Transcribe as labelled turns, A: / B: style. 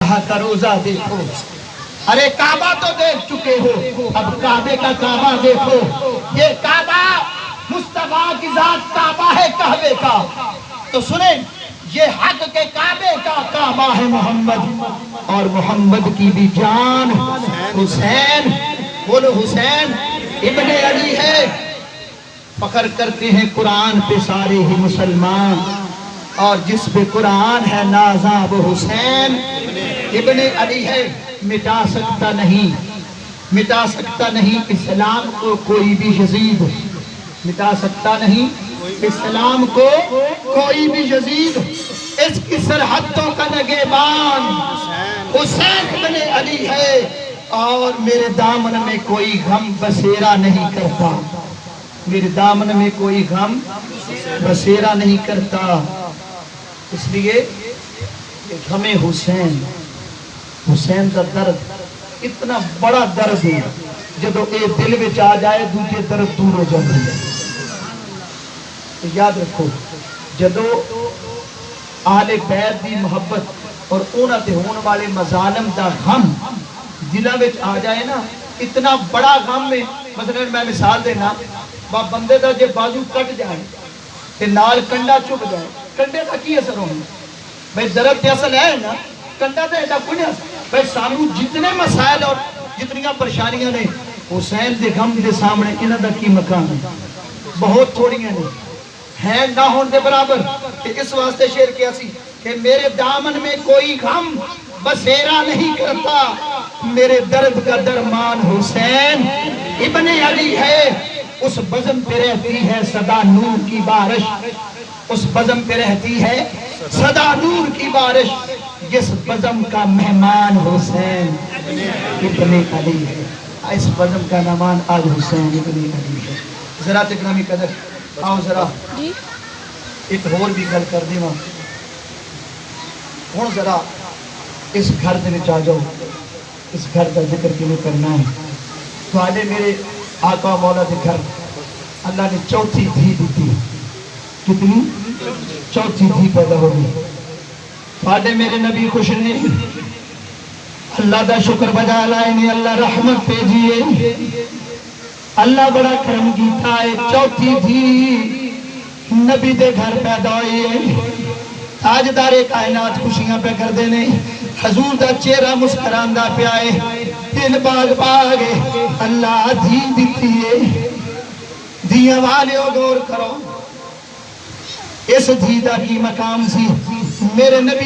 A: اللہ کا روزہ دیکھو. ارے کعبہ تو دیکھ چکے ہو, اب کعبے کا کعبہ دیکھو. یہ کعبہ مصطفیٰ کی ذات کعبہ ہے کعبے کا. تو سنیں, یہ حق کے کعبے کا کعبہ ہے محمد, اور محمد کی بھی جان حسین. بولو حسین ابن علی ہے. فخر کرتے ہیں قرآن پہ سارے ہی مسلمان, اور جس پہ قرآن ہے نازاں وہ حسین ابن علی ہے. مٹا سکتا نہیں, مٹا سکتا نہیں اسلام کو کوئی بھی یزید, مٹا سکتا نہیں اسلام کو کوئی بھی یزید. اس کی سرحدوں کا نگہبان حسین ابن علی ہے, اور میرے دامن میں کوئی غم بسیرا نہیں کرتا, میرے دامن میں کوئی غم بسیرا نہیں کرتا. اس لیے غم حسین, حسین کا درد اتنا بڑا درد ہے, جدو اے دل وچ آ جائے دوجے درد دور ہو جاتے ہیں. تو یاد رکھو, جدو آل بیت دی محبت اور انہاں تے ہون والے مظالم دا غم دلاں وچ آ جائے نا, اتنا بڑا غم ہے. مثلا میں مثال دینا, بندے دا جے بازو کٹ جائے تے نال کنڈا چپ جائے, کنڈے دا کی اثر ہونا؟ بھئی درد تے اصل ہے نا, کنڈا تے ایڈا کوئی نہیں. بھئی سانو جتنے مسائل اور جتنیاں پریشانیاں نے, حسین دے غم دے سامنے انہاں دا کی مقام ہے؟ بہت تھوڑیاں نے, ہیں نہ ہون دے برابر. کہ اس واسطے شعر کیا سی کہ میرے دامن میں کوئی غم بسیرا نہیں کرتا, میرے درد کا درمان حسین ابن علی ہے. اس بزم پہ رہتی ہے صدا نور کی بارش, اس بزم پہ رہتی ہے صدا نور کی بارش, جس بزم کا مہمان حسین ابن علی ہے. اس بزم کا مہمان آج حسین ابن علی ہے. ذرا تکرامی قدر آؤ ذرا ایک اور بھی گل کر دیواں. ہوں ذرا اس گھر دے وچ آ جاؤ, اس گھر کا ذکر کیوں کرنا ہے. تھوڑے میرے آقا مولا دے گھر اللہ نے چوتھی دھی دیتی. کتنی؟ چوتھی دھی پیدا ہوگی. تھوڑے میرے نبی خوش نے, اللہ دا شکر بجا لائے نے, اللہ رحمت بھیجیے, اللہ بڑا کرم کیتا ہے. چوتھی دھی نبی دے گھر پیدا ہوئی ہے. تاجدار کائنات خوشیاں پہ کر دینے, حضور دا چہرہ مسکراندا پیا ہے, دل باغ باغ ہے. اللہ دھی دیتی ہے. دھیاں والیو غور کرو, اس دھی دا کی مقام سی. میرے نبی